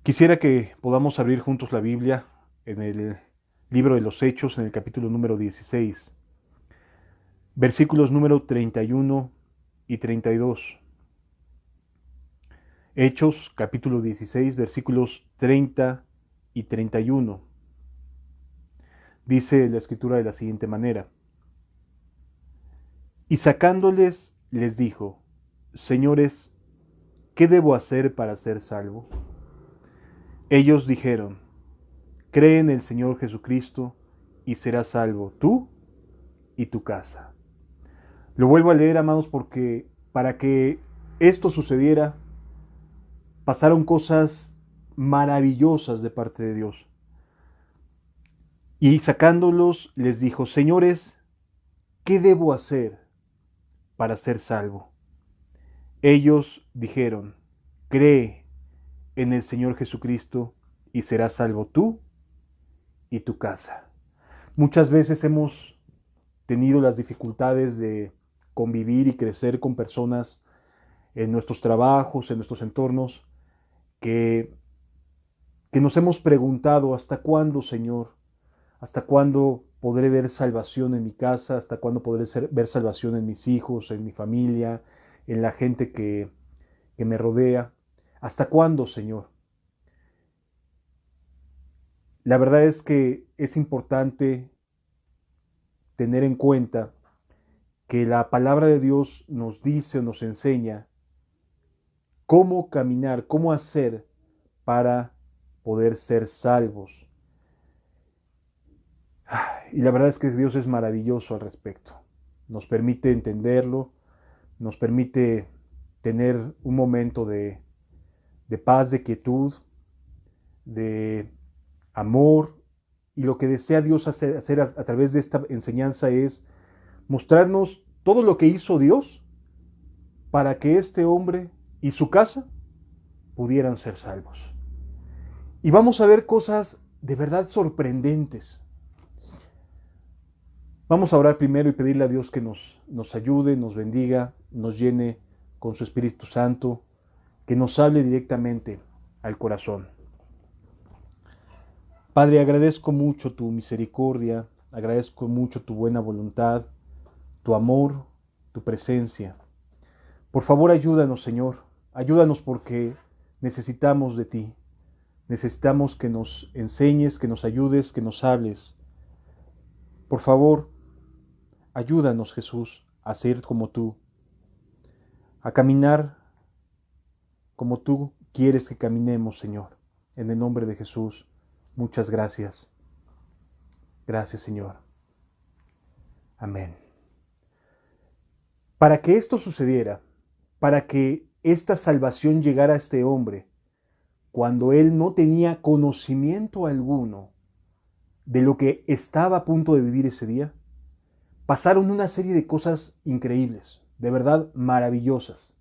Quisiera que podamos abrir juntos la Biblia en el libro de los Hechos, en el capítulo número 16, versículos número 31 y 32. Hechos, capítulo 16, versículos 30 y 31. Dice la escritura de la siguiente manera: Y sacándoles, les dijo: Señores, ¿qué debo hacer para ser salvo? Ellos dijeron: Cree en el Señor Jesucristo y serás salvo tú y tu casa. Lo vuelvo a leer, amados, porque para que esto sucediera, pasaron cosas maravillosas de parte de Dios. Y sacándolos, les dijo: Señores, ¿qué debo hacer para ser salvo? Ellos dijeron: Cree en el Señor Jesucristo y serás salvo tú y tu casa. Muchas veces hemos tenido las dificultades de convivir y crecer con personas en nuestros trabajos, en nuestros entornos, que, que nos hemos preguntado: ¿hasta cuándo, Señor? ¿Hasta cuándo podré ver salvación en mi casa? ¿Hasta cuándo podré ver salvación en mis hijos, en mi familia, en la gente que me rodea? ¿Hasta cuándo, Señor? La verdad es que es importante tener en cuenta que la palabra de Dios nos dice o nos enseña cómo caminar, cómo hacer para poder ser salvos. Y la verdad es que Dios es maravilloso al respecto. Nos permite entenderlo, nos permite tener un momento de paz, de quietud, de amor. Y lo que desea Dios hacer a través de esta enseñanza es mostrarnos todo lo que hizo Dios para que este hombre y su casa pudieran ser salvos. Y vamos a ver cosas de verdad sorprendentes. Vamos a orar primero y pedirle a Dios que nos ayude, nos bendiga, nos llene con su Espíritu Santo, que nos hable directamente al corazón. Padre, agradezco mucho tu misericordia, agradezco mucho tu buena voluntad, tu amor, tu presencia. Por favor, ayúdanos, Señor, ayúdanos porque necesitamos de ti. Necesitamos que nos enseñes, que nos ayudes, que nos hables. Por favor, ayúdanos, Jesús, a ser como tú, a caminar como tú quieres que caminemos, Señor. En el nombre de Jesús, muchas gracias. Gracias, Señor. Amén. Para que esto sucediera, para que esta salvación llegara a este hombre, cuando él no tenía conocimiento alguno de lo que estaba a punto de vivir ese día, pasaron una serie de cosas increíbles, de verdad maravillosas.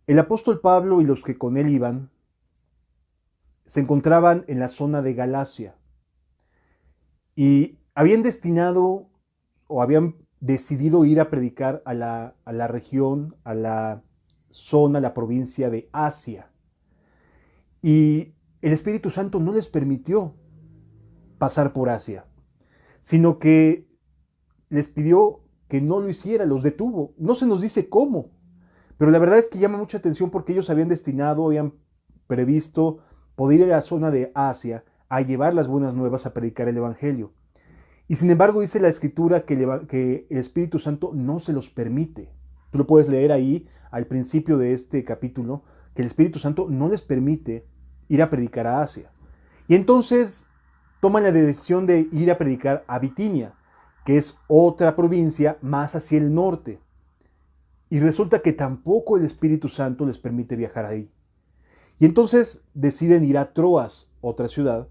El apóstol Pablo y los que con él iban se encontraban en la zona de Galacia y habían destinado o habían decidido ir a predicar a la región, a la zona, a la provincia de Asia. Y el Espíritu Santo no les permitió pasar por Asia, sino que les pidió que no lo hiciera, los detuvo. No se nos dice cómo, pero la verdad es que llama mucha atención porque ellos habían destinado, habían previsto poder ir a la zona de Asia a llevar las buenas nuevas, a predicar el Evangelio. Y sin embargo dice la Escritura que el Espíritu Santo no se los permite. Tú lo puedes leer ahí al principio de este capítulo, que el Espíritu Santo no les permite ir a predicar a Asia. Y entonces toman la decisión de ir a predicar a Bitinia, que es otra provincia más hacia el norte. Y resulta que tampoco el Espíritu Santo les permite viajar ahí. Y entonces deciden ir a Troas, otra ciudad,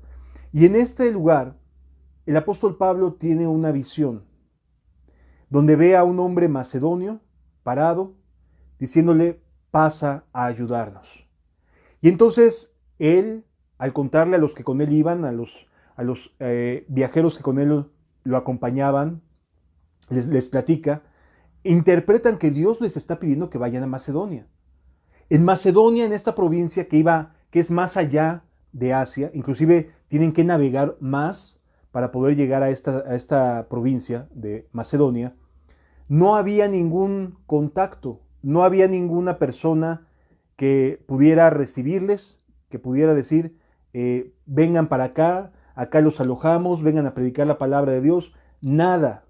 y en este lugar el apóstol Pablo tiene una visión, donde ve a un hombre macedonio parado, diciéndole: pasa a ayudarnos. Y entonces él, al contarle a los que con él iban, a los viajeros que con él lo acompañaban, les platica, interpretan que Dios les está pidiendo que vayan a Macedonia. En Macedonia, en esta provincia que iba que es más allá de Asia, inclusive tienen que navegar más para poder llegar a esta provincia de Macedonia. No había ningún contacto, no había ninguna persona que pudiera recibirles, que pudiera decir, vengan para acá, acá los alojamos, vengan a predicar la palabra de Dios, nada.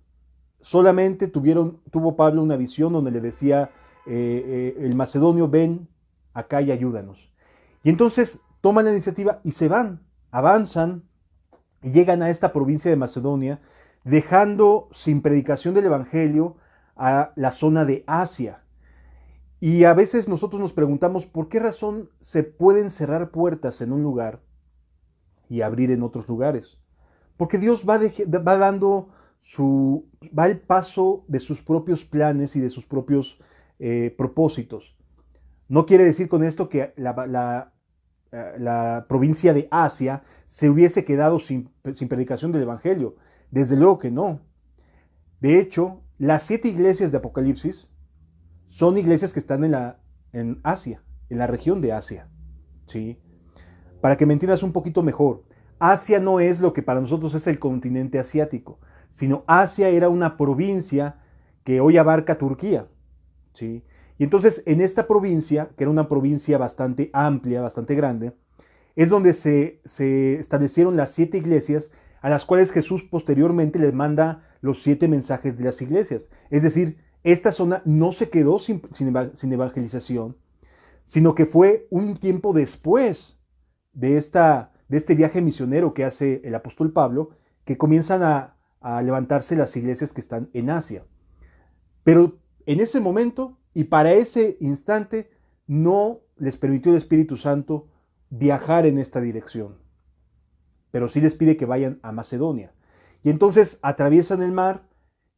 Solamente tuvo Pablo una visión donde le decía, el macedonio, ven acá y ayúdanos. Y entonces toman la iniciativa y se van, avanzan y llegan a esta provincia de Macedonia, dejando sin predicación del Evangelio a la zona de Asia. Y a veces nosotros nos preguntamos por qué razón se pueden cerrar puertas en un lugar y abrir en otros lugares. Porque Dios va dando va al paso de sus propios planes y de sus propios propósitos. No quiere decir con esto que la provincia de Asia se hubiese quedado sin predicación del Evangelio. Desde luego que no. De hecho, las 7 iglesias de Apocalipsis son iglesias que están en Asia, en la región de Asia. ¿Sí? Para que me entiendas un poquito mejor, Asia no es lo que para nosotros es el continente asiático, sino Asia era una provincia que hoy abarca Turquía. ¿Sí? Y entonces en esta provincia, que era una provincia bastante amplia, bastante grande, es donde se establecieron las 7 iglesias a las cuales Jesús posteriormente les manda los 7 mensajes de las iglesias. Es decir, esta zona no se quedó sin evangelización, sino que fue un tiempo después de este viaje misionero que hace el apóstol Pablo, que comienzan a levantarse las iglesias que están en Asia. Pero en ese momento y para ese instante no les permitió el Espíritu Santo viajar en esta dirección, pero sí les pide que vayan a Macedonia. Y entonces atraviesan el mar,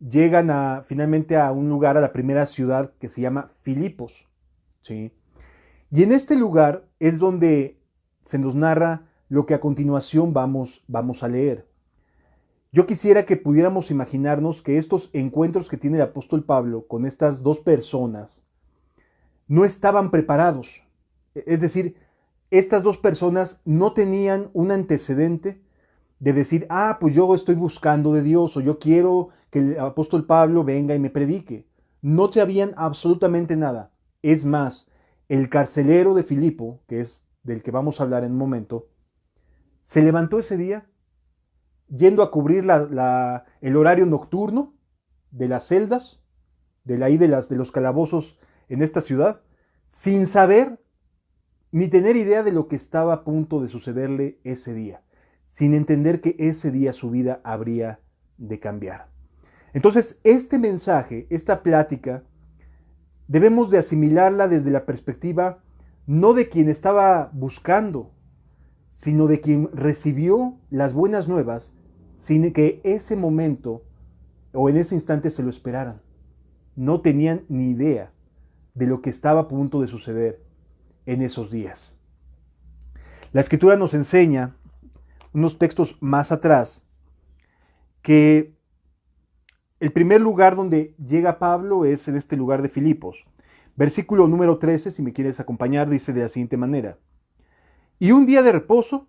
llegan finalmente a un lugar, a la primera ciudad que se llama Filipos. ¿Sí? Y en este lugar es donde se nos narra lo que a continuación vamos a leer. Yo quisiera que pudiéramos imaginarnos que estos encuentros que tiene el apóstol Pablo con estas dos personas no estaban preparados. Es decir, estas dos personas no tenían un antecedente de decir, pues yo estoy buscando de Dios o yo quiero que el apóstol Pablo venga y me predique. No sabían absolutamente nada. Es más, el carcelero de Filipo, que es del que vamos a hablar en un momento, se levantó ese día yendo a cubrir el horario nocturno de las celdas, de los calabozos en esta ciudad, sin saber ni tener idea de lo que estaba a punto de sucederle ese día, sin entender que ese día su vida habría de cambiar. Entonces, este mensaje, esta plática, debemos de asimilarla desde la perspectiva no de quien estaba buscando, sino de quien recibió las buenas nuevas sin que ese momento o en ese instante se lo esperaran. No tenían ni idea de lo que estaba a punto de suceder en esos días. La Escritura nos enseña, unos textos más atrás, que el primer lugar donde llega Pablo es en este lugar de Filipos. Versículo número 13, si me quieres acompañar, dice de la siguiente manera: y un día de reposo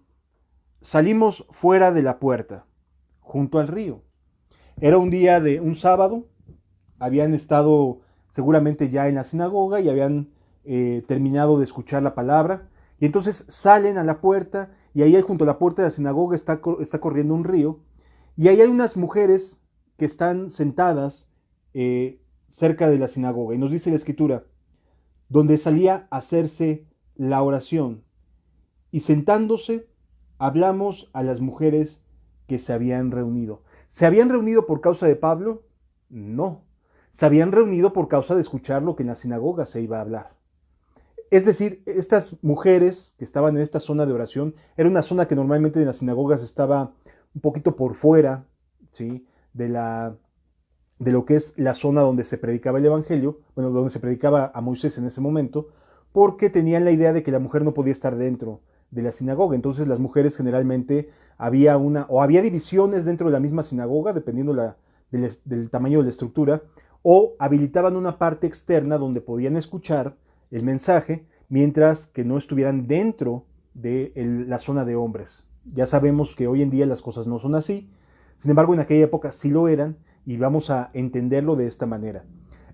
salimos fuera de la puerta, junto al río. Era un día de un sábado, habían estado seguramente ya en la sinagoga y habían terminado de escuchar la palabra, y entonces salen a la puerta, y ahí junto a la puerta de la sinagoga está corriendo un río, y ahí hay unas mujeres que están sentadas cerca de la sinagoga, y nos dice la Escritura, donde salía a hacerse la oración, y sentándose hablamos a las mujeres que se habían reunido. ¿Se habían reunido por causa de Pablo? No. Se habían reunido por causa de escuchar lo que en la sinagoga se iba a hablar. Es decir, estas mujeres que estaban en esta zona de oración, era una zona que normalmente en las sinagogas estaba un poquito por fuera, ¿sí?, de lo que es la zona donde se predicaba el Evangelio, bueno, donde se predicaba a Moisés en ese momento, porque tenían la idea de que la mujer no podía estar dentro de la sinagoga. Entonces las mujeres generalmente había divisiones dentro de la misma sinagoga, dependiendo del tamaño de la estructura, o habilitaban una parte externa donde podían escuchar el mensaje, mientras que no estuvieran dentro de la zona de hombres. Ya sabemos que hoy en día las cosas no son así, sin embargo en aquella época sí lo eran y vamos a entenderlo de esta manera.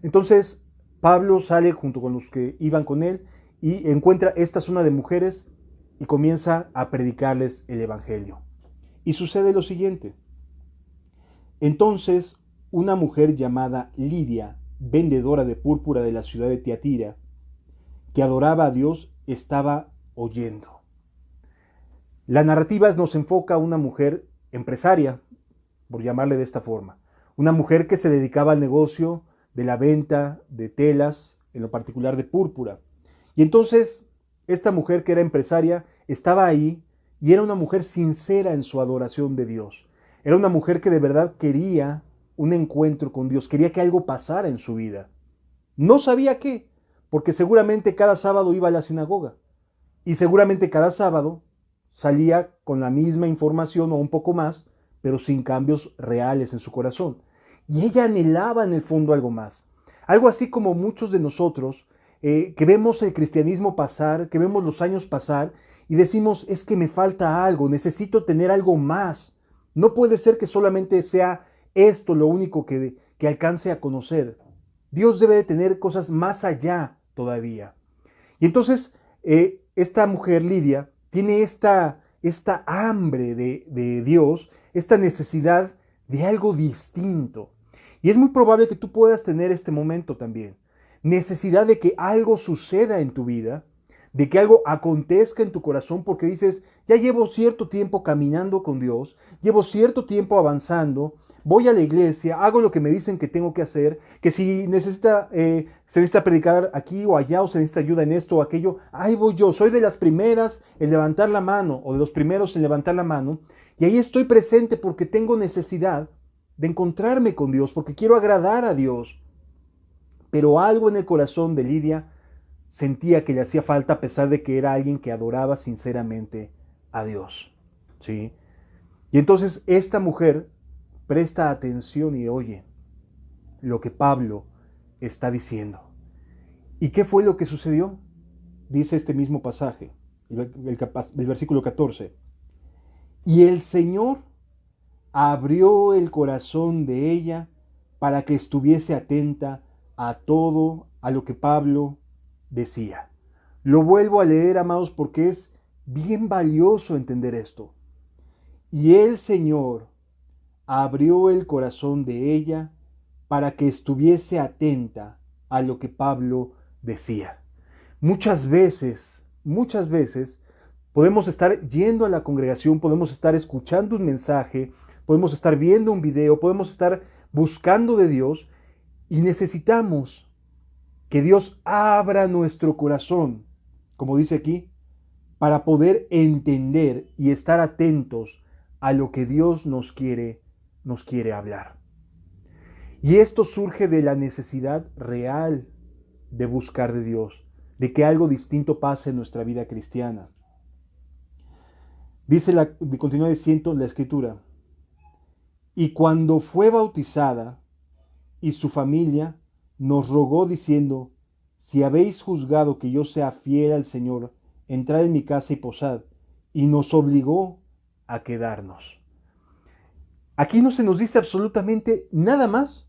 Entonces Pablo sale junto con los que iban con él y encuentra esta zona de mujeres y comienza a predicarles el evangelio. Y sucede lo siguiente. Entonces una mujer llamada Lidia, vendedora de púrpura de la ciudad de Tiatira, que adoraba a Dios, estaba oyendo. La narrativa nos enfoca a una mujer empresaria, por llamarle de esta forma. Una mujer que se dedicaba al negocio de la venta de telas, en lo particular de púrpura. Y entonces, esta mujer que era empresaria estaba ahí y era una mujer sincera en su adoración de Dios. Era una mujer que de verdad quería un encuentro con Dios, quería que algo pasara en su vida. No sabía qué, porque seguramente cada sábado iba a la sinagoga y seguramente cada sábado salía con la misma información o un poco más, pero sin cambios reales en su corazón. Y ella anhelaba en el fondo algo más. Algo así como muchos de nosotros que vemos el cristianismo pasar, que vemos los años pasar y decimos, es que me falta algo, necesito tener algo más. No puede ser que solamente sea esto lo único que alcance a conocer. Dios debe de tener cosas más allá todavía. Y entonces esta mujer, Lidia, tiene esta hambre de Dios, esta necesidad de algo distinto. Y es muy probable que tú puedas tener este momento también. Necesidad de que algo suceda en tu vida, de que algo acontezca en tu corazón porque dices, ya llevo cierto tiempo caminando con Dios, llevo cierto tiempo avanzando, voy a la iglesia, hago lo que me dicen que tengo que hacer, que si se necesita predicar aquí o allá o se necesita ayuda en esto o aquello, ahí voy yo, soy de las primeras en levantar la mano o de los primeros en levantar la mano y ahí estoy presente porque tengo necesidad de encontrarme con Dios, porque quiero agradar a Dios. Pero algo en el corazón de Lidia sentía que le hacía falta a pesar de que era alguien que adoraba sinceramente a Dios. ¿Sí? Y entonces esta mujer presta atención y oye lo que Pablo está diciendo. ¿Y qué fue lo que sucedió? Dice este mismo pasaje, el versículo 14. Y el Señor abrió el corazón de ella para que estuviese atenta a todo a lo que Pablo decía. Lo vuelvo a leer, amados, porque es bien valioso entender esto. Y el Señor abrió el corazón de ella para que estuviese atenta a lo que Pablo decía. Muchas veces podemos estar yendo a la congregación, podemos estar escuchando un mensaje, podemos estar viendo un video, podemos estar buscando de Dios y necesitamos que Dios abra nuestro corazón, como dice aquí, para poder entender y estar atentos a lo que Dios nos quiere hablar. Y esto surge de la necesidad real de buscar de Dios, de que algo distinto pase en nuestra vida cristiana. Continúa diciendo la escritura, y cuando fue bautizada y su familia nos rogó diciendo, si habéis juzgado que yo sea fiel al Señor, entrad en mi casa y posad, y nos obligó a quedarnos. Aquí no se nos dice absolutamente nada más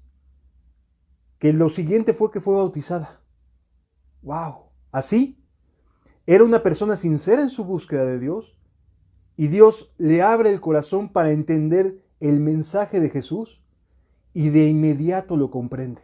que lo siguiente fue que fue bautizada. ¡Wow! Así, era una persona sincera en su búsqueda de Dios y Dios le abre el corazón para entender el mensaje de Jesús y de inmediato lo comprende.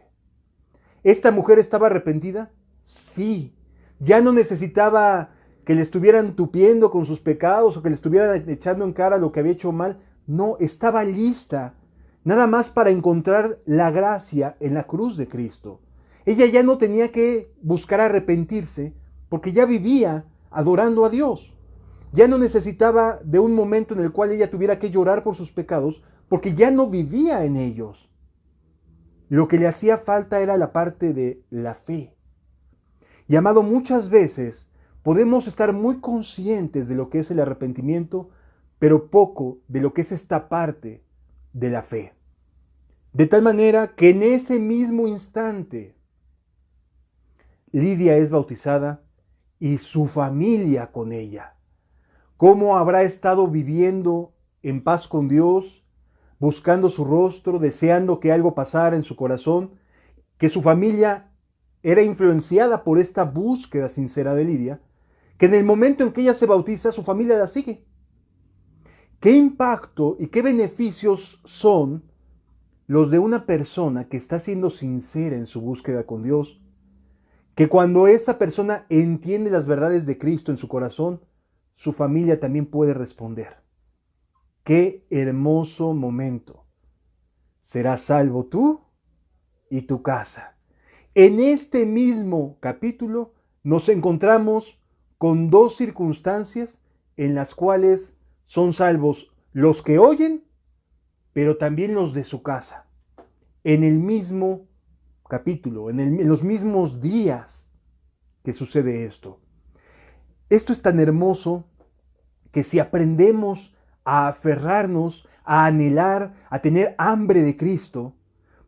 ¿Esta mujer estaba arrepentida? Sí. Ya no necesitaba que le estuvieran tupiendo con sus pecados o que le estuvieran echando en cara lo que había hecho mal. No, estaba lista nada más para encontrar la gracia en la cruz de Cristo. Ella ya no tenía que buscar arrepentirse porque ya vivía adorando a Dios. Ya no necesitaba de un momento en el cual ella tuviera que llorar por sus pecados porque ya no vivía en ellos. Lo que le hacía falta era la parte de la fe. Y amado, muchas veces podemos estar muy conscientes de lo que es el arrepentimiento, pero poco de lo que es esta parte de la fe. De tal manera que en ese mismo instante, Lidia es bautizada y su familia con ella. cómo habrá estado viviendo en paz con Dios, buscando su rostro, deseando que algo pasara en su corazón, que su familia era influenciada por esta búsqueda sincera de Lidia, que en el momento en que ella se bautiza, su familia la sigue. ¿Qué impacto y qué beneficios son los de una persona que está siendo sincera en su búsqueda con Dios? Que cuando esa persona entiende las verdades de Cristo en su corazón, su familia también puede responder. ¡Qué hermoso momento! Serás salvo tú y tu casa. En este mismo capítulo nos encontramos con dos circunstancias en las cuales son salvos los que oyen, pero también los de su casa. En el mismo capítulo, en los mismos días que sucede esto. Esto es tan hermoso que si aprendemos a aferrarnos, a anhelar, a tener hambre de Cristo,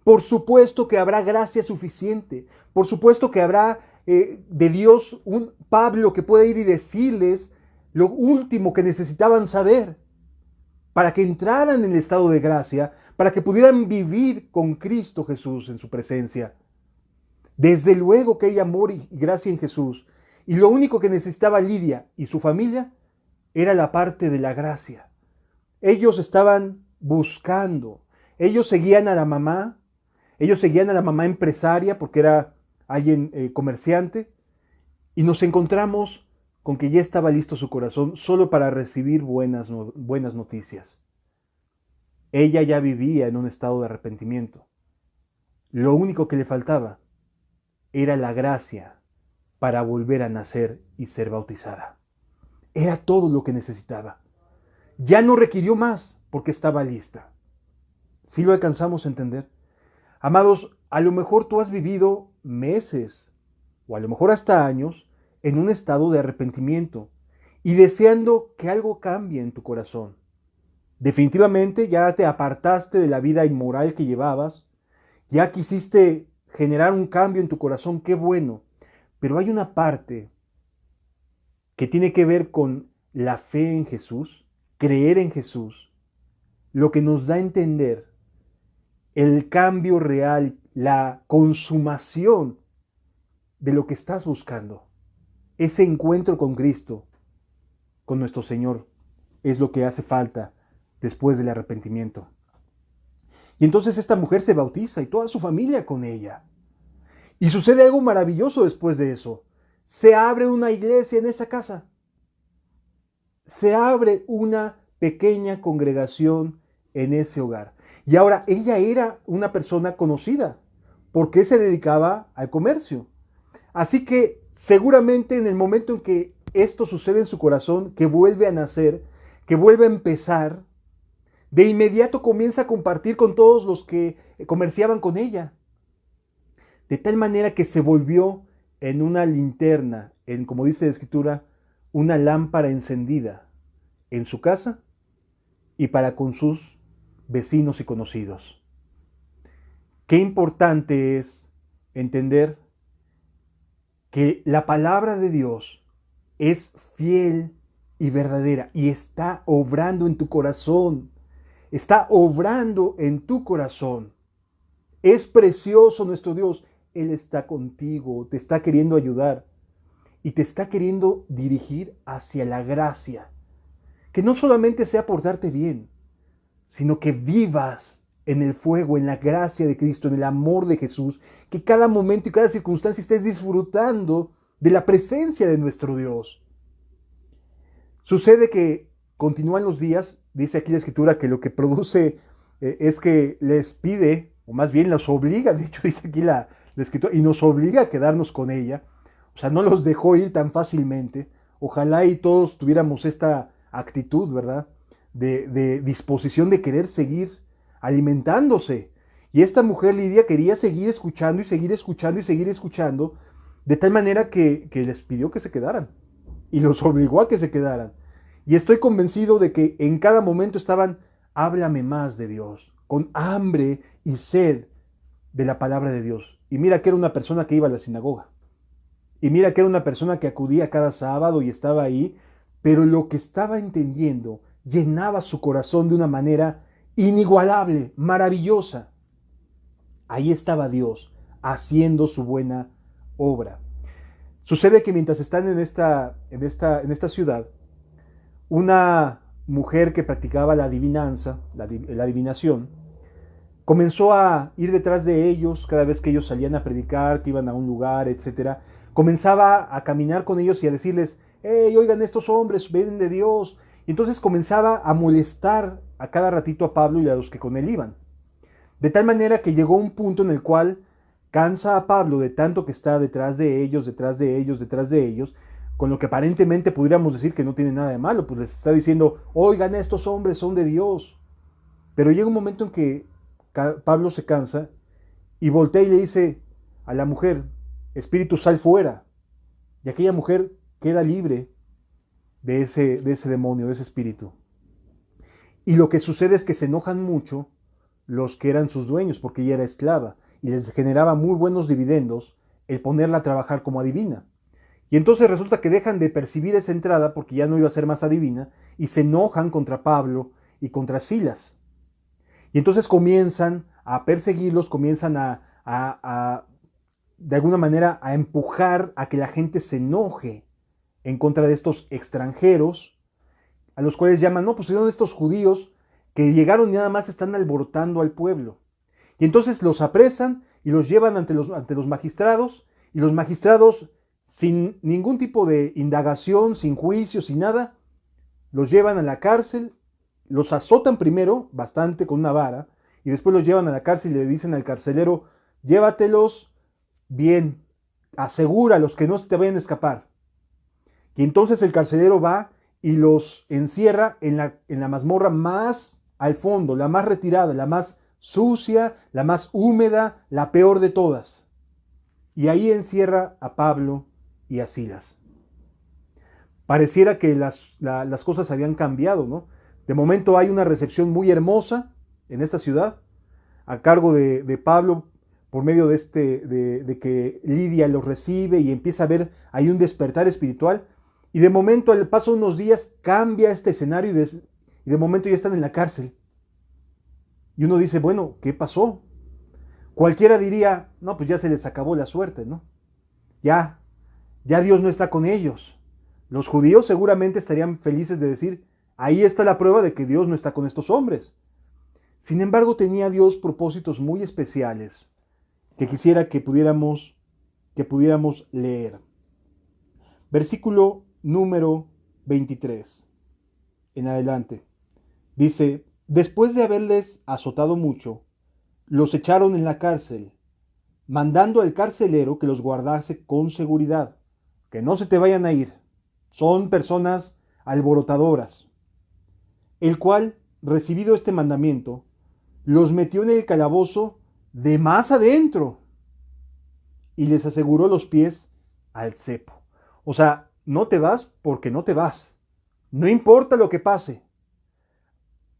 por supuesto que habrá gracia suficiente, por supuesto que habrá de Dios un Pablo que pueda ir y decirles lo último que necesitaban saber para que entraran en el estado de gracia, para que pudieran vivir con Cristo Jesús en su presencia. Desde luego que hay amor y gracia en Jesús, y lo único que necesitaba Lidia y su familia era la parte de la gracia. Ellos estaban buscando, ellos seguían a la mamá, empresaria porque era alguien comerciante, y nos encontramos con que ya estaba listo su corazón solo para recibir buenas noticias. Ella ya vivía en un estado de arrepentimiento. Lo único que le faltaba era la gracia para volver a nacer y ser bautizada. Era todo lo que necesitaba. Ya no requirió más porque estaba lista. ¿Sí lo alcanzamos a entender? Amados, a lo mejor tú has vivido meses o a lo mejor hasta años en un estado de arrepentimiento y deseando que algo cambie en tu corazón. Definitivamente ya te apartaste de la vida inmoral que llevabas, ya quisiste generar un cambio en tu corazón, qué bueno, pero hay una parte que tiene que ver con la fe en Jesús, creer en Jesús, lo que nos da a entender el cambio real, la consumación de lo que estás buscando. Ese encuentro con Cristo, con nuestro Señor, es lo que hace falta después del arrepentimiento. Y entonces esta mujer se bautiza y toda su familia con ella. Y sucede algo maravilloso después de eso. Se abre una iglesia en esa casa. Se abre una pequeña congregación en ese hogar. Y ahora ella era una persona conocida porque se dedicaba al comercio. Así que seguramente en el momento en que esto sucede en su corazón, que vuelve a nacer, que vuelve a empezar, de inmediato comienza a compartir con todos los que comerciaban con ella. De tal manera que se volvió en una linterna, en, como dice la Escritura, una lámpara encendida en su casa y para con sus vecinos y conocidos. Qué importante es entender que la palabra de Dios es fiel y verdadera y está obrando en tu corazón. Está obrando en tu corazón. Es precioso nuestro Dios. Él está contigo, te está queriendo ayudar y te está queriendo dirigir hacia la gracia. Que no solamente sea por darte bien, sino que vivas en el fuego, en la gracia de Cristo, en el amor de Jesús, que cada momento y cada circunstancia estés disfrutando de la presencia de nuestro Dios. Sucede que continúan los días, dice aquí la Escritura, que lo que produce es que les pide, o más bien los obliga, de hecho dice aquí la Escritura, y nos obliga a quedarnos con ella, o sea, no los dejó ir tan fácilmente. Ojalá y todos tuviéramos esta actitud, ¿verdad? De disposición de querer seguir alimentándose. Y esta mujer Lidia quería seguir escuchando y seguir escuchando y seguir escuchando, de tal manera que les pidió que se quedaran y los obligó a que se quedaran. Y estoy convencido de que en cada momento estaban, háblame más de Dios, con hambre y sed de la palabra de Dios. Y mira que era una persona que iba a la sinagoga. Y mira que era una persona que acudía cada sábado y estaba ahí pero lo que estaba entendiendo llenaba su corazón de una manera inigualable, maravillosa. Ahí estaba Dios haciendo su buena obra. Sucede que mientras están en esta ciudad, una mujer que practicaba la adivinanza, la adivinación, comenzó a ir detrás de ellos cada vez que ellos salían a predicar, que iban a un lugar, etcétera. Comenzaba a caminar con ellos y a decirles, hey, oigan, estos hombres vienen de Dios. Y entonces comenzaba a molestar a cada ratito a Pablo y a los que con él iban. De tal manera que llegó un punto en el cual cansa a Pablo de tanto que está detrás de ellos, detrás de ellos, detrás de ellos, con lo que aparentemente pudiéramos decir que no tiene nada de malo, pues les está diciendo, oigan, estos hombres son de Dios. Pero llega un momento en que Pablo se cansa y voltea y le dice a la mujer, espíritu, sal fuera. Y aquella mujer queda libre de ese demonio, de ese espíritu. Y lo que sucede es que se enojan mucho los que eran sus dueños, porque ella era esclava, y les generaba muy buenos dividendos el ponerla a trabajar como adivina. Y entonces resulta que dejan de percibir esa entrada porque ya no iba a ser más adivina, y se enojan contra Pablo y contra Silas. Y entonces comienzan a perseguirlos, comienzan de alguna manera, a empujar a que la gente se enoje en contra de estos extranjeros, a los cuales llaman, no, pues son estos judíos que llegaron y nada más están alborotando al pueblo. Y entonces los apresan y los llevan ante los magistrados, y los magistrados, sin ningún tipo de indagación, sin juicio, sin nada, los llevan a la cárcel, los azotan primero bastante con una vara, y después los llevan a la cárcel y le dicen al carcelero, llévatelos bien, asegúralos que no se te vayan a escapar. Y entonces el carcelero va y los encierra en la mazmorra más al fondo, la más retirada, la más sucia, la más húmeda, la peor de todas. Y ahí encierra a Pablo y a Silas. Pareciera que las cosas habían cambiado, ¿no? De momento hay una recepción muy hermosa en esta ciudad, a cargo de Pablo, por medio de que Lidia los recibe y empieza a ver, hay un despertar espiritual. Y de momento, al paso de unos días, cambia este escenario y de momento ya están en la cárcel. Y uno dice, bueno, ¿qué pasó? Cualquiera diría, no, pues ya se les acabó la suerte, ¿no? Ya Dios no está con ellos. Los judíos seguramente estarían felices de decir, ahí está la prueba de que Dios no está con estos hombres. Sin embargo, tenía Dios propósitos muy especiales que quisiera que pudiéramos leer. Versículo número 23 en adelante. Dice, después de haberles azotado mucho, los echaron en la cárcel, mandando al carcelero que los guardase con seguridad, que no se te vayan a ir. Son personas alborotadoras. El cual, recibido este mandamiento, los metió en el calabozo de más adentro y les aseguró los pies al cepo. O sea, no te vas porque no te vas. No importa lo que pase.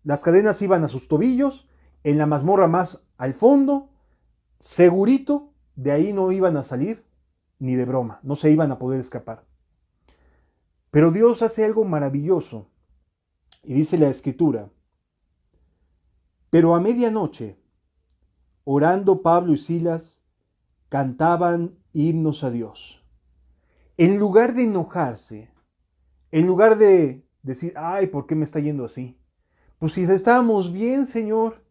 Las cadenas iban a sus tobillos, en la mazmorra más al fondo, segurito, de ahí no iban a salir ni de broma, no se iban a poder escapar. Pero Dios hace algo maravilloso y dice la Escritura, pero a medianoche, orando Pablo y Silas, cantaban himnos a Dios. En lugar de enojarse, en lugar de decir, ay, ¿por qué me está yendo así? Pues si estábamos bien, Señor.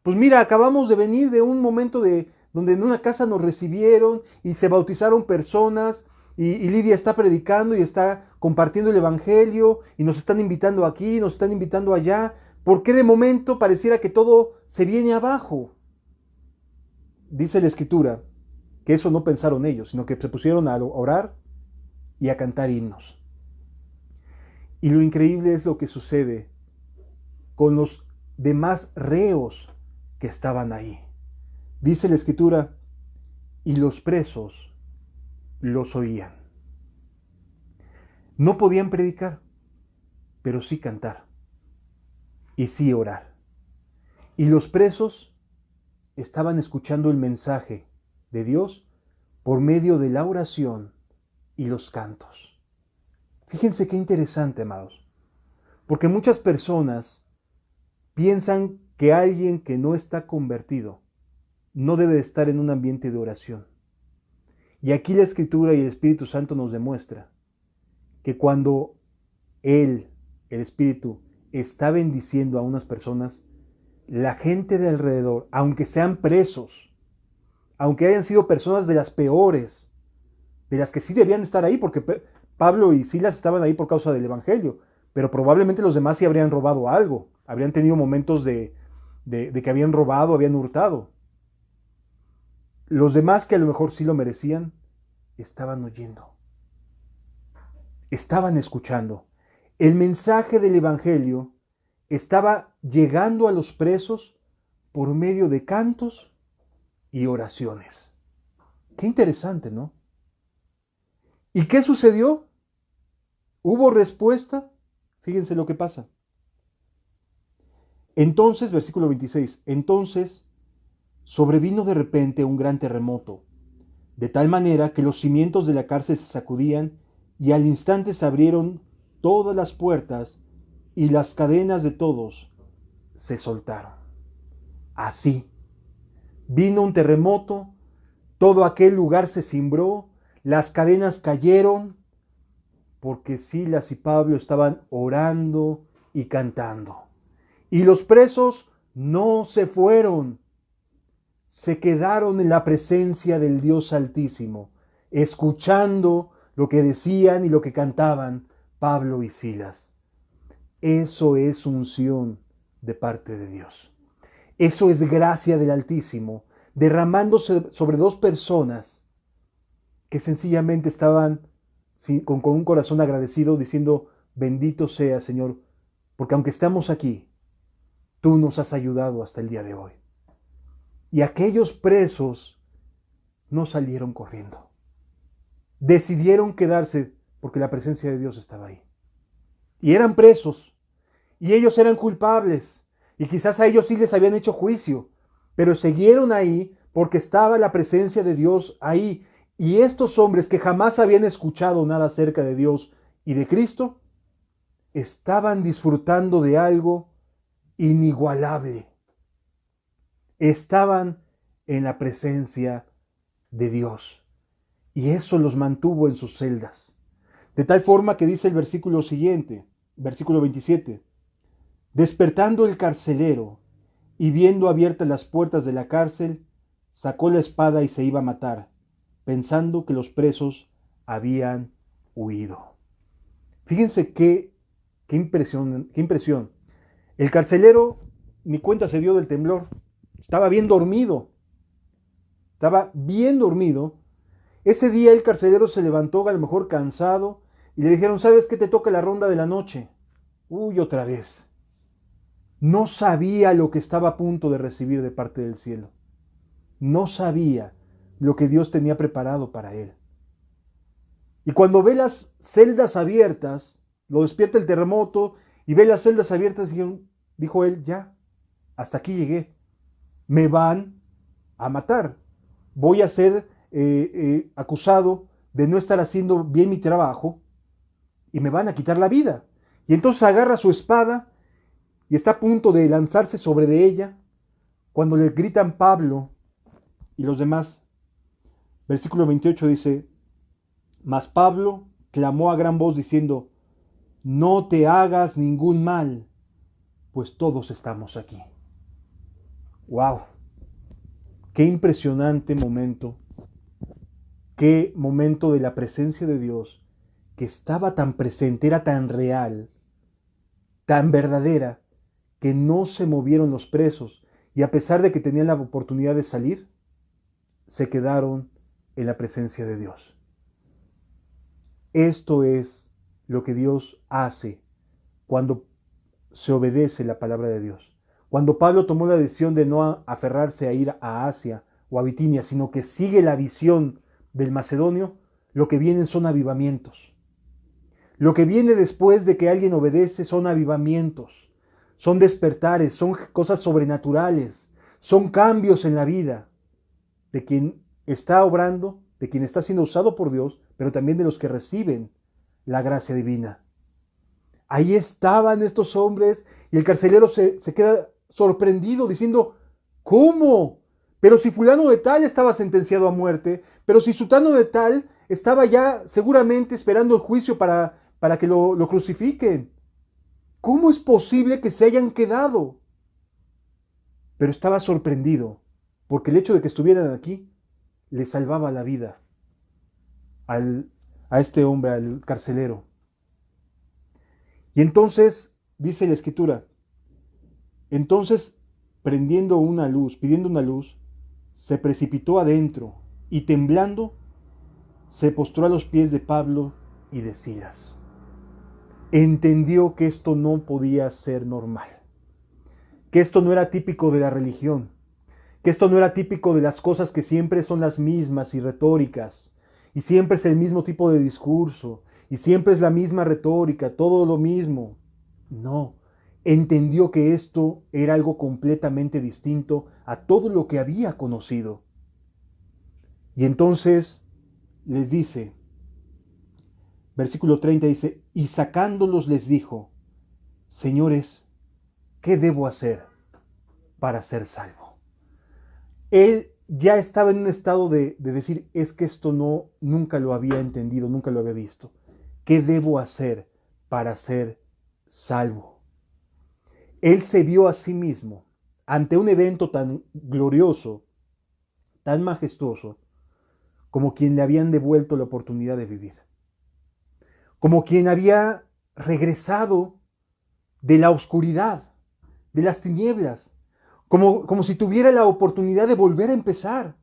Pues mira, acabamos de venir de un momento donde en una casa nos recibieron y se bautizaron personas y Lidia está predicando y está compartiendo el Evangelio y nos están invitando aquí, nos están invitando allá. ¿Por qué de momento pareciera que todo se viene abajo? Dice la Escritura que eso no pensaron ellos, sino que se pusieron a orar y a cantar himnos. Y lo increíble es lo que sucede con los demás reos que estaban ahí. Dice la Escritura, y los presos los oían. No podían predicar, pero sí cantar y sí orar. Y los presos estaban escuchando el mensaje de Dios por medio de la oración y los cantos. Fíjense qué interesante, amados, porque muchas personas piensan que alguien que no está convertido no debe de estar en un ambiente de oración. Y aquí la Escritura y el Espíritu Santo nos demuestra que cuando Él, el Espíritu, está bendiciendo a unas personas, la gente de alrededor, aunque sean presos, aunque hayan sido personas de las peores, de las que sí debían estar ahí, porque Pablo y Silas estaban ahí por causa del Evangelio, pero probablemente los demás sí habrían robado algo, habrían tenido momentos de que habían robado, habían hurtado. Los demás que a lo mejor sí lo merecían, estaban oyendo, estaban escuchando. El mensaje del Evangelio estaba llegando a los presos por medio de cantos y oraciones. Qué interesante, ¿no? ¿Y qué sucedió? ¿Hubo respuesta? Fíjense lo que pasa. Entonces, versículo 26, entonces sobrevino de repente un gran terremoto, de tal manera que los cimientos de la cárcel se sacudían y al instante se abrieron todas las puertas y las cadenas de todos se soltaron. Así, vino un terremoto, todo aquel lugar se cimbró, las cadenas cayeron, porque Silas y Pablo estaban orando y cantando. Y los presos no se fueron, se quedaron en la presencia del Dios Altísimo, escuchando lo que decían y lo que cantaban Pablo y Silas. Eso es unción de parte de Dios. Eso es gracia del Altísimo, derramándose sobre dos personas que sencillamente estaban con un corazón agradecido, diciendo, bendito sea, Señor, porque aunque estamos aquí, tú nos has ayudado hasta el día de hoy. Y aquellos presos no salieron corriendo. Decidieron quedarse porque la presencia de Dios estaba ahí. Y eran presos, y ellos eran culpables, y quizás a ellos sí les habían hecho juicio, pero siguieron ahí porque estaba la presencia de Dios ahí. Y estos hombres que jamás habían escuchado nada acerca de Dios y de Cristo, estaban disfrutando de algo inigualable. Estaban en la presencia de Dios. Y eso los mantuvo en sus celdas. De tal forma que dice el versículo siguiente, versículo 27, despertando el carcelero y viendo abiertas las puertas de la cárcel, sacó la espada y se iba a matar, pensando que los presos habían huido. Fíjense qué impresión, qué impresión. El carcelero ni cuenta se dio del temblor. Estaba bien dormido. Estaba bien dormido. Ese día el carcelero se levantó a lo mejor cansado y le dijeron, ¿sabes qué? Te toca la ronda de la noche. Uy, otra vez. No sabía lo que estaba a punto de recibir de parte del cielo. No sabía lo que Dios tenía preparado para él. Y cuando ve las celdas abiertas, lo despierta el terremoto y ve las celdas abiertas, dijo él, ya, hasta aquí llegué. Me van a matar. Voy a ser acusado de no estar haciendo bien mi trabajo y me van a quitar la vida. Y entonces agarra su espada y está a punto de lanzarse sobre de ella cuando le gritan Pablo y los demás. Versículo 28 dice, mas Pablo clamó a gran voz diciendo, no te hagas ningún mal, pues todos estamos aquí. ¡Wow! Qué impresionante momento, qué momento de la presencia de Dios, que estaba tan presente, era tan real, tan verdadera, que no se movieron los presos, y a pesar de que tenían la oportunidad de salir, se quedaron en la presencia de Dios. Esto es lo que Dios hace cuando se obedece la palabra de Dios. Cuando Pablo tomó la decisión de no aferrarse a ir a Asia o a Bitinia, sino que sigue la visión del macedonio, lo que vienen son avivamientos. Lo que viene después de que alguien obedece son avivamientos, son despertares, son cosas sobrenaturales, son cambios en la vida de quien está obrando, de quien está siendo usado por Dios, pero también de los que reciben la gracia divina. Ahí estaban estos hombres y el carcelero se queda sorprendido diciendo, ¿cómo? Pero si fulano de tal estaba sentenciado a muerte, pero si sutano de tal estaba ya seguramente esperando el juicio para que lo crucifiquen. ¿Cómo es posible que se hayan quedado? Pero estaba sorprendido, porque el hecho de que estuvieran aquí le salvaba la vida a este hombre, al carcelero. Y entonces, dice la Escritura, entonces pidiendo una luz, se precipitó adentro y temblando, se postró a los pies de Pablo y de Silas. Entendió que esto no podía ser normal, que esto no era típico de la religión, que esto no era típico de las cosas que siempre son las mismas y retóricas, y siempre es el mismo tipo de discurso, y siempre es la misma retórica, todo lo mismo. No, entendió que esto era algo completamente distinto a todo lo que había conocido. Y entonces les dice, versículo 30 dice, y sacándolos les dijo, señores, ¿qué debo hacer para ser salvo? Él ya estaba en un estado de decir, es que esto nunca lo había entendido, nunca lo había visto. ¿Qué debo hacer para ser salvo? Él se vio a sí mismo ante un evento tan glorioso, tan majestuoso, como quien le habían devuelto la oportunidad de vivir. Como quien había regresado de la oscuridad, de las tinieblas, como si tuviera la oportunidad de volver a empezar.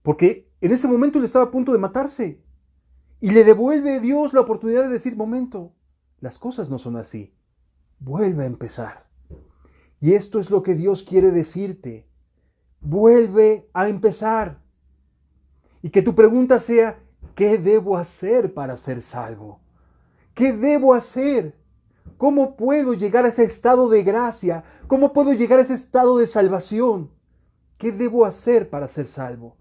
Porque en ese momento él estaba a punto de matarse. Y le devuelve Dios la oportunidad de decir, momento, las cosas no son así. Vuelve a empezar. Y esto es lo que Dios quiere decirte. Vuelve a empezar. Y que tu pregunta sea, ¿qué debo hacer para ser salvo? ¿Qué debo hacer? ¿Cómo puedo llegar a ese estado de gracia? ¿Cómo puedo llegar a ese estado de salvación? ¿Qué debo hacer para ser salvo?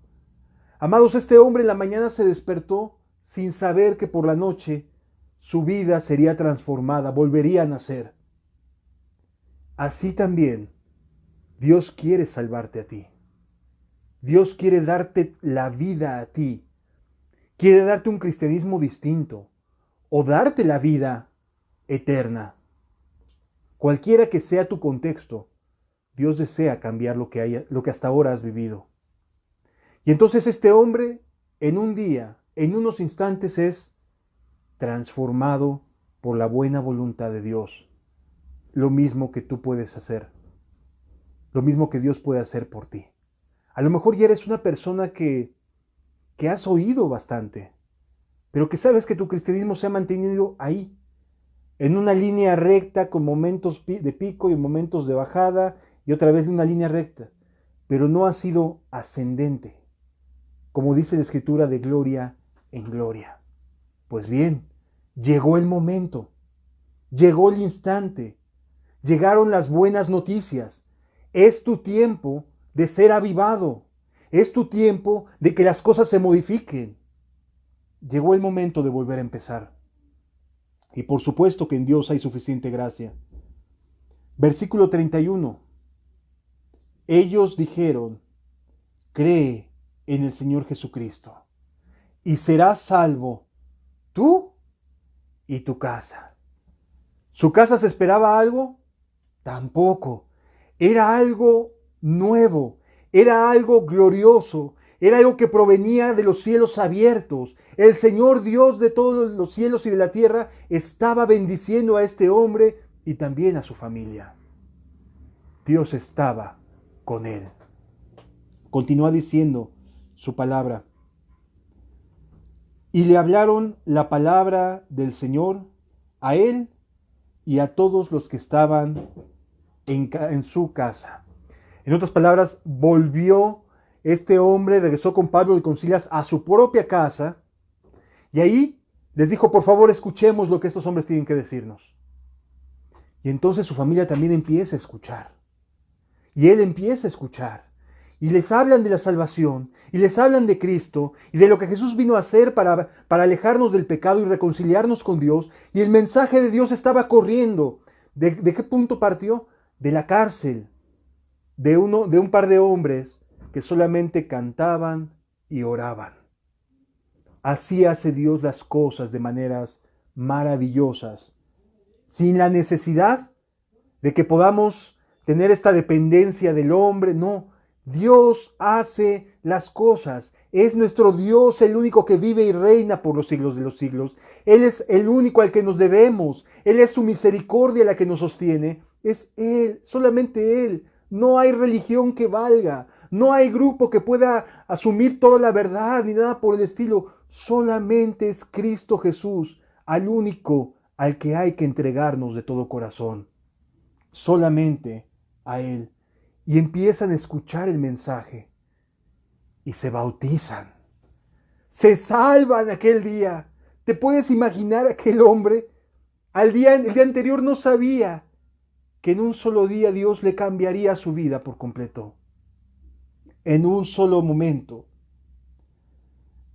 Amados, este hombre en la mañana se despertó sin saber que por la noche su vida sería transformada, volvería a nacer. Así también Dios quiere salvarte a ti. Dios quiere darte la vida a ti. Quiere darte un cristianismo distinto o darte la vida eterna. Cualquiera que sea tu contexto, Dios desea cambiar lo que hasta ahora has vivido. Y entonces este hombre, en un día, en unos instantes, es transformado por la buena voluntad de Dios. Lo mismo que tú puedes hacer. Lo mismo que Dios puede hacer por ti. A lo mejor ya eres una persona que has oído bastante, pero que sabes que tu cristianismo se ha mantenido ahí, en una línea recta con momentos de pico y momentos de bajada y otra vez una línea recta, pero no ha sido ascendente, como dice la Escritura, de gloria en gloria. Pues bien, llegó el momento, llegó el instante, llegaron las buenas noticias. Es tu tiempo de ser avivado, es tu tiempo de que las cosas se modifiquen. Llegó el momento de volver a empezar. Y por supuesto que en Dios hay suficiente gracia. Versículo 31. Ellos dijeron, cree en el Señor Jesucristo y serás salvo tú y tu casa. ¿Su casa se esperaba algo? Tampoco. Era algo nuevo, era algo glorioso, era algo que provenía de los cielos abiertos. El Señor Dios de todos los cielos y de la tierra estaba bendiciendo a este hombre y también a su familia. Dios estaba con él. Continúa diciendo su palabra. Y le hablaron la palabra del Señor a él y a todos los que estaban en su casa. En otras palabras, volvió este hombre, regresó con Pablo y con Silas a su propia casa y ahí les dijo, por favor, escuchemos lo que estos hombres tienen que decirnos. Y entonces su familia también empieza a escuchar. Y él empieza a escuchar. y les hablan de la salvación, y les hablan de Cristo, y de lo que Jesús vino a hacer para alejarnos del pecado y reconciliarnos con Dios, y el mensaje de Dios estaba corriendo. ¿De qué punto partió? De la cárcel, de un par de hombres que solamente cantaban y oraban. Así hace Dios las cosas de maneras maravillosas, sin la necesidad de que podamos tener esta dependencia del hombre. No, Dios hace las cosas. Es nuestro Dios el único que vive y reina por los siglos de los siglos. Él es el único al que nos debemos. Él es su misericordia la que nos sostiene. Es Él, solamente Él. No hay religión que valga. No hay grupo que pueda asumir toda la verdad ni nada por el estilo. Solamente es Cristo Jesús, al único al que hay que entregarnos de todo corazón. Solamente a Él. Y empiezan a escuchar el mensaje y se bautizan. Se salvan aquel día. ¿Te puedes imaginar aquel hombre? El día anterior no sabía que en un solo día Dios le cambiaría su vida por completo. En un solo momento.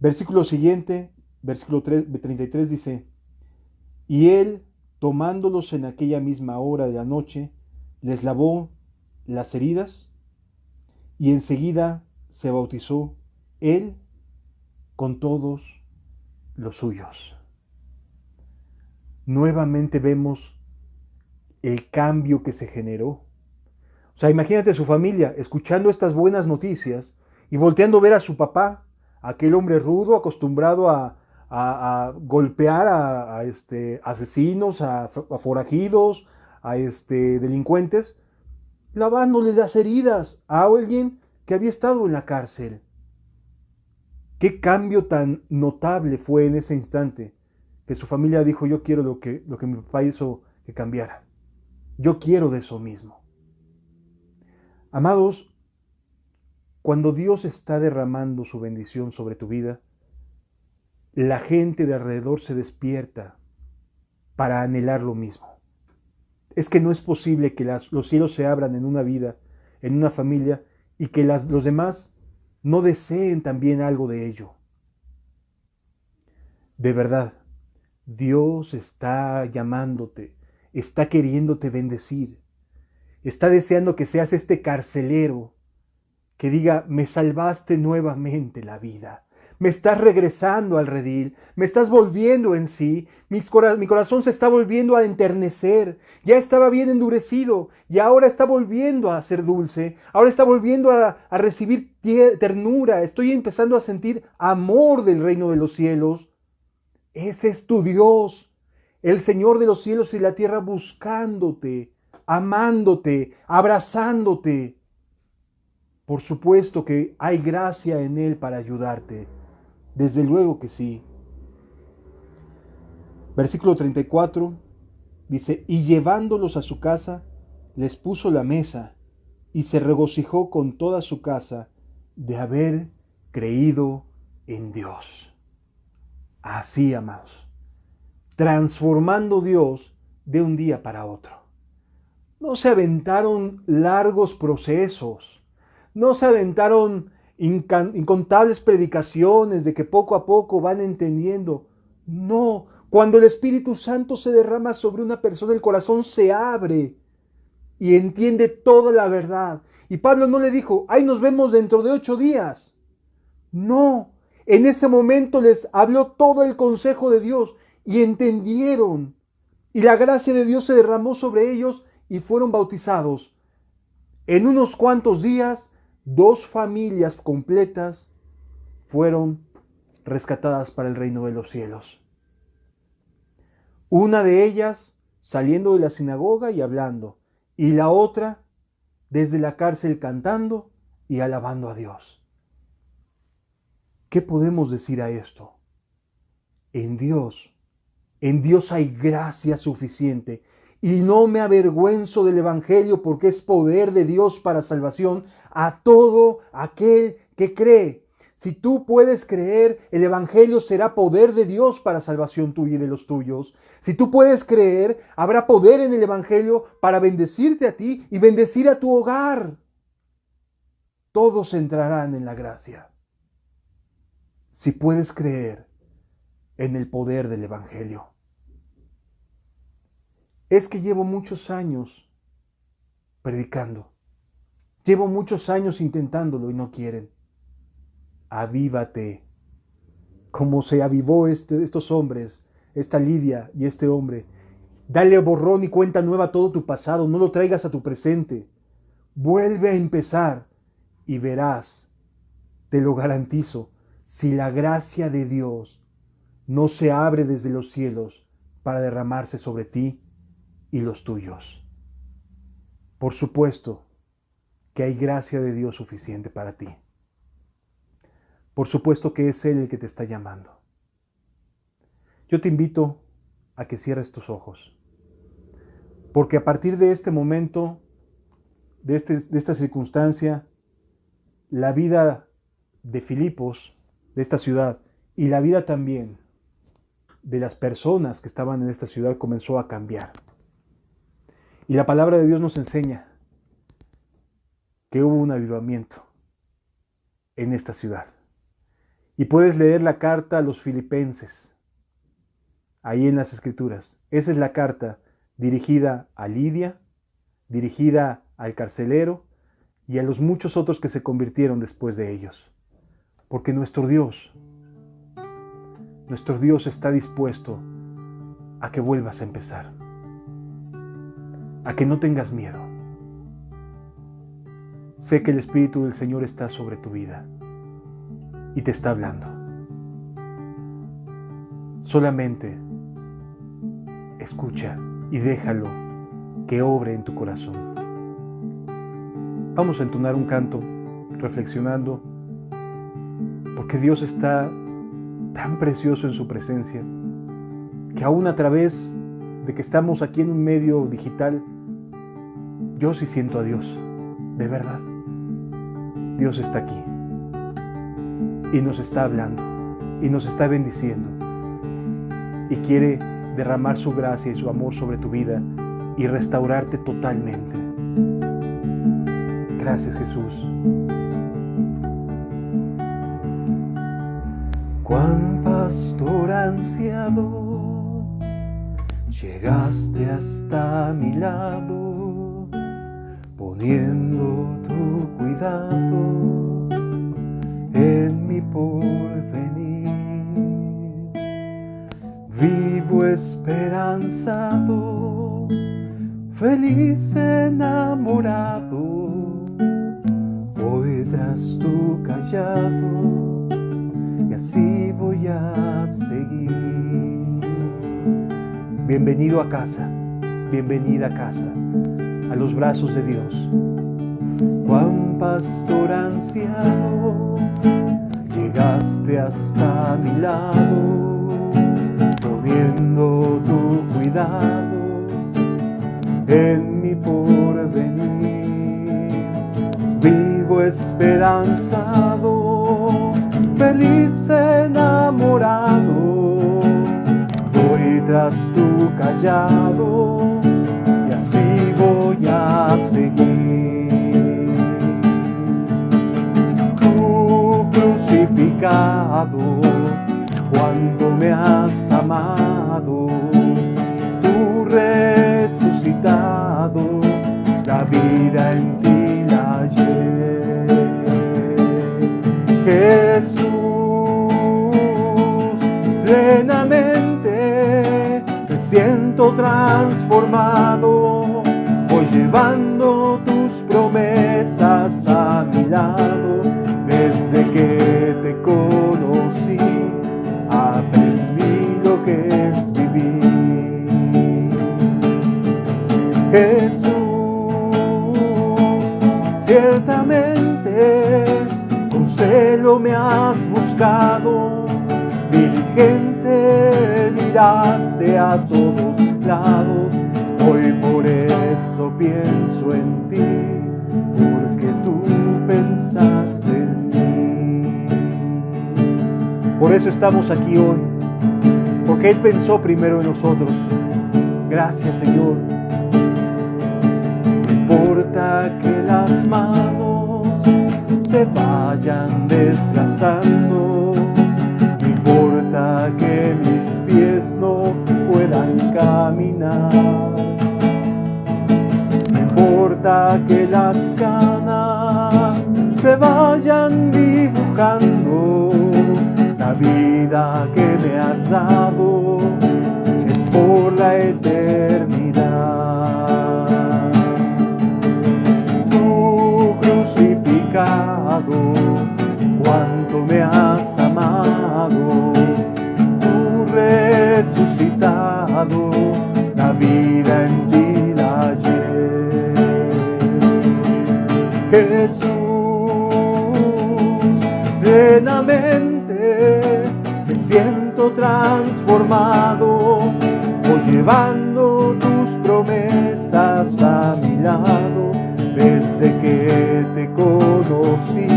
Versículo siguiente, versículo 33 dice: y él, tomándolos en aquella misma hora de la noche, les lavó las heridas y enseguida se bautizó él con todos los suyos. Nuevamente vemos el cambio que se generó. O sea, imagínate su familia escuchando estas buenas noticias y volteando a ver a su papá, aquel hombre rudo, acostumbrado a golpear a asesinos, a forajidos, a delincuentes, lavándole las heridas a alguien que había estado en la cárcel. Qué cambio tan notable fue en ese instante, que su familia dijo: yo quiero lo que mi papá hizo que cambiara. Yo quiero de eso mismo. Amados, cuando Dios está derramando su bendición sobre tu vida, la gente de alrededor se despierta para anhelar lo mismo. Es que no es posible que los cielos se abran en una vida, en una familia, y que los demás no deseen también algo de ello. De verdad, Dios está llamándote, está queriéndote bendecir, está deseando que seas este carcelero que diga: me salvaste nuevamente la vida, me estás regresando al redil, me estás volviendo en sí, mi corazón se está volviendo a enternecer, ya estaba bien endurecido y ahora está volviendo a ser dulce, ahora está volviendo a recibir ternura, estoy empezando a sentir amor del reino de los cielos. Ese es tu Dios, el Señor de los cielos y la tierra, buscándote, amándote, abrazándote. Por supuesto que hay gracia en Él para ayudarte. Desde luego que sí. Versículo 34 dice: y llevándolos a su casa, les puso la mesa, y se regocijó con toda su casa de haber creído en Dios. Así, amados, transformando Dios de un día para otro. No se aventaron largos procesos, no se aventaron incontables predicaciones de que poco a poco van entendiendo. No, cuando el Espíritu Santo se derrama sobre una persona, el corazón se abre y entiende toda la verdad. Y Pablo no le dijo: ahí nos vemos dentro de 8 días. No, en ese momento les habló todo el consejo de Dios y entendieron. Y la gracia de Dios se derramó sobre ellos y fueron bautizados. En unos cuantos días, 2 familias completas fueron rescatadas para el reino de los cielos. Una de ellas saliendo de la sinagoga y hablando, y la otra desde la cárcel cantando y alabando a Dios. ¿Qué podemos decir a esto? En Dios hay gracia suficiente. Y no me avergüenzo del Evangelio, porque es poder de Dios para salvación a todo aquel que cree. Si tú puedes creer, el Evangelio será poder de Dios para salvación tuya y de los tuyos. Si tú puedes creer, habrá poder en el Evangelio para bendecirte a ti y bendecir a tu hogar. todos entrarán en la gracia. Si puedes creer en el poder del Evangelio. Es que llevo muchos años predicando. Llevo muchos años intentándolo y no quieren. Avívate. Como se avivó estos hombres, esta Lidia y este hombre. Dale borrón y cuenta nueva a todo tu pasado. No lo traigas a tu presente. Vuelve a empezar y verás, te lo garantizo, si la gracia de Dios no se abre desde los cielos para derramarse sobre ti y los tuyos. Por supuesto que hay gracia de Dios suficiente para ti. Por supuesto que es Él el que te está llamando. Yo te invito a que cierres tus ojos, porque a partir de este momento, de esta circunstancia, la vida de Filipos, de esta ciudad, y la vida también de las personas que estaban en esta ciudad comenzó a cambiar. Y la palabra de Dios nos enseña que hubo un avivamiento en esta ciudad. Y puedes leer la carta a los filipenses, ahí en las Escrituras. Esa es la carta dirigida a Lidia, dirigida al carcelero y a los muchos otros que se convirtieron después de ellos. Porque nuestro Dios está dispuesto a que vuelvas a empezar, a que no tengas miedo. Sé que el Espíritu del Señor está sobre tu vida y te está hablando. Solamente escucha y déjalo que obre en tu corazón. Vamos a entonar un canto reflexionando, porque Dios está tan precioso en su presencia, que aún a través de que estamos aquí en un medio digital, yo sí siento a Dios, de verdad. Dios está aquí y nos está hablando y nos está bendiciendo y quiere derramar su gracia y su amor sobre tu vida y restaurarte totalmente. Gracias, Jesús. Cuán pastor ansiado, llegaste hasta mi lado, poniendo tu cuidado en mi porvenir. Vivo esperanzado, feliz enamorado, voy tras tu callado y así voy a seguir. Bienvenido a casa, bienvenida a casa, a los brazos de Dios. Cuán pastor ansiado, llegaste hasta mi lado, poniendo tu cuidado en mi porvenir. Vivo esperanzado, feliz enamorado, voy tras tu callado y así voy a seguir. Tú crucificado, cuando me has amado, tú resucitado, la vida en ti la hallé. Jesús, plenamente me siento transformado, voy llevando tus promesas a mi lado. Desde que te conocí, aprendí lo que es vivir. Jesús, ciertamente con celo me has buscado, diligente miraste a todos lados. Hoy por eso pienso en ti, porque tú pensaste en mí. Por eso estamos aquí hoy, porque Él pensó primero en nosotros. Gracias, Señor. No importa que las manos se se vayan desgastando. No importa que mis pies no puedan caminar. No importa que las canas se vayan dibujando. La vida que me has dado es por la eternidad. Tú crucificado, cuánto me has amado. Tú resucitado, la vida en ti la hallé. Jesús, plenamente me siento transformado, voy llevando tus promesas a mi lado. Desde que te conocí,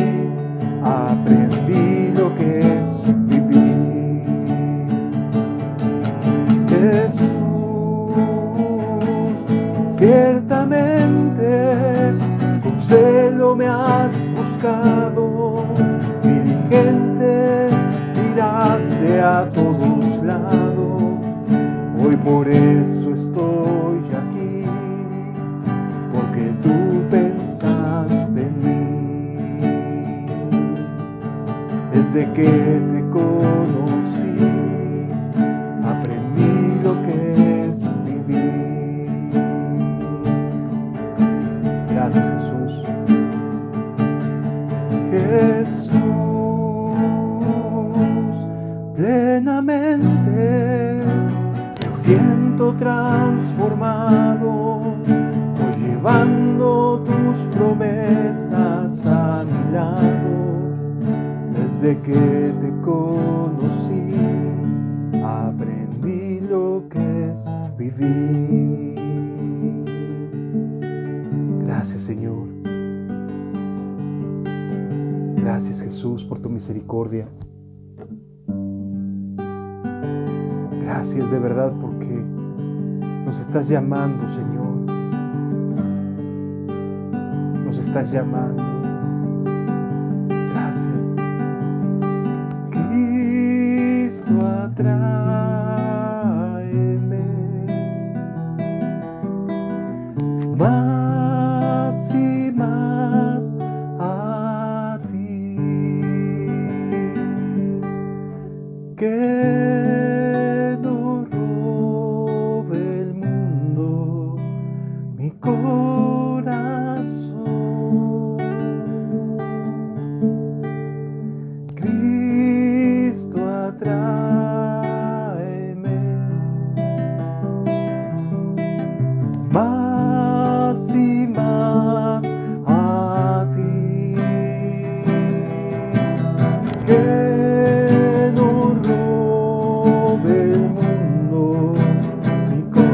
aprendí lo que es vivir. Jesús, ciertamente con celo me has buscado, diligente miraste a todos lados. Hoy por eso estoy aquí, porque tú pensaste en mí. Desde que te conocí, aprendí lo que es vivir. Gracias, Jesús. Jesús, plenamente me siento transformado, voy llevando tus promesas a mi lado. Desde que te conocí, aprendí lo que es vivir. Gracias, Señor. Gracias, Jesús, por tu misericordia. Gracias de verdad porque nos estás llamando, Señor. Nos estás llamando. Gracias. Cristo, atráeme más y más a ti. Que no robe el mundo mi corazón. Cristo, atráeme más y más a ti. Que no robe el mundo mi corazón,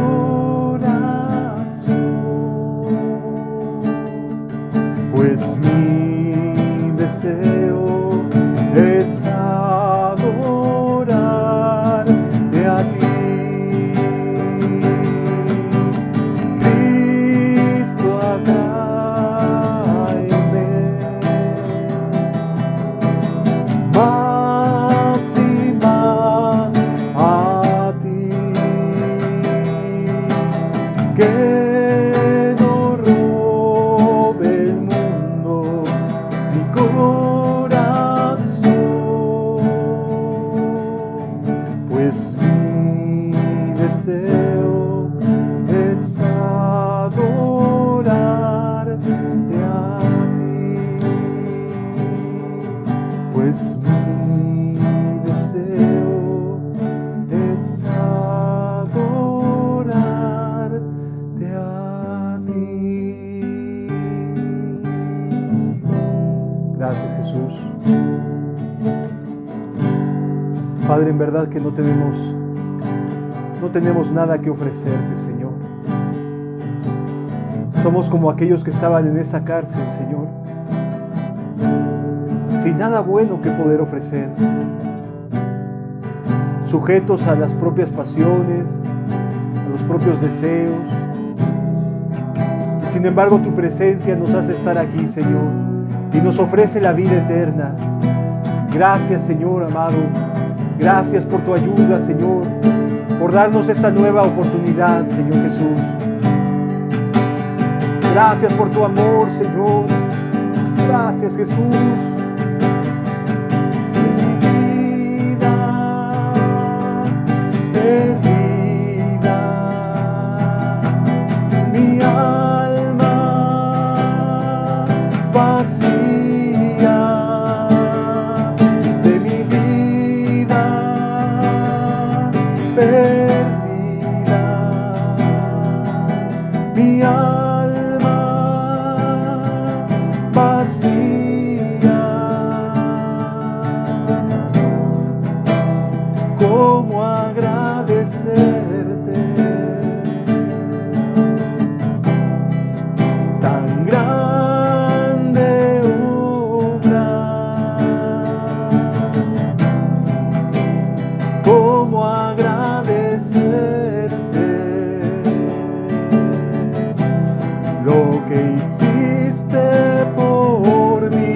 pues mi deseo es adorarte a ti. Cristo, atráeme más y más a ti. Que no robe el mundo mi corazón, pues mi deseo es adorarte a ti. Pues mi deseo es adorarte a ti. Gracias, Jesús. Padre, en verdad que no tenemos nada que ofrecerte, Señor. Somos como aquellos que estaban en esa cárcel, Señor, sin nada bueno que poder ofrecer, sujetos a las propias pasiones, a los propios deseos. Sin embargo, tu presencia nos hace estar aquí, Señor, y nos ofrece la vida eterna. Gracias, Señor amado. Gracias por tu ayuda, Señor, por darnos esta nueva oportunidad, Señor Jesús. Gracias por tu amor, Señor. Gracias, Jesús. Mi alma vacía de mi vida perdida, mi alma vacía. ¿Cómo agradecerte tan grande obra? ¿Cómo agradecerte lo que hiciste por mí?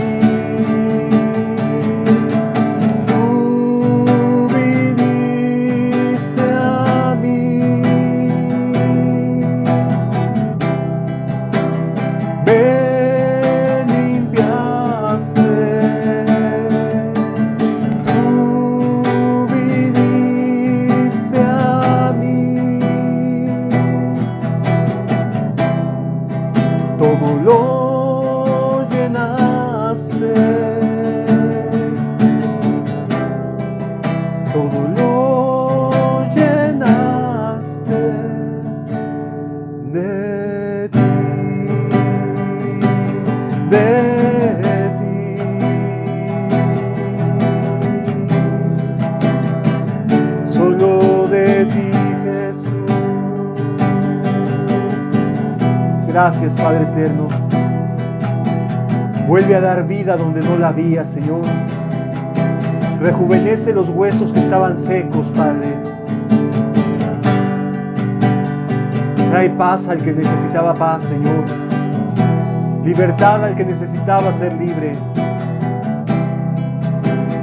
Todo lo llenaste, todo lo llenaste de ti, solo de ti, Jesús. Gracias, Padre eterno. Vuelve a dar vida donde no la había, Señor. Rejuvenece los huesos que estaban secos, Padre. Trae paz al que necesitaba paz, Señor. Libertad al que necesitaba ser libre.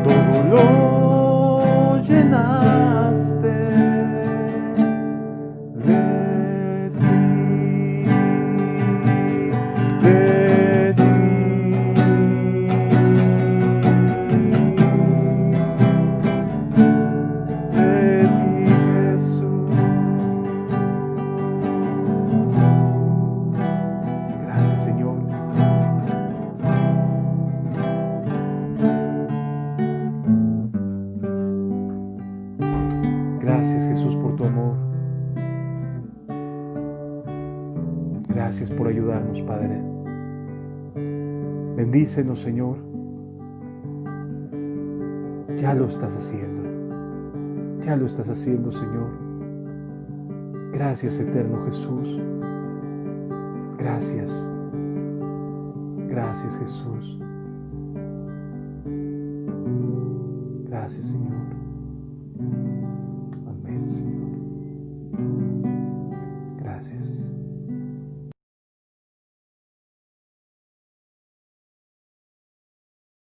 Todo lo llenaste de ti, de ti. Gracias, Jesús, por tu amor. Gracias por ayudarnos, Padre. Bendícenos, Señor. Ya lo estás haciendo. Ya lo estás haciendo, Señor. Gracias, eterno Jesús. Gracias. Gracias, Jesús. Gracias, Señor.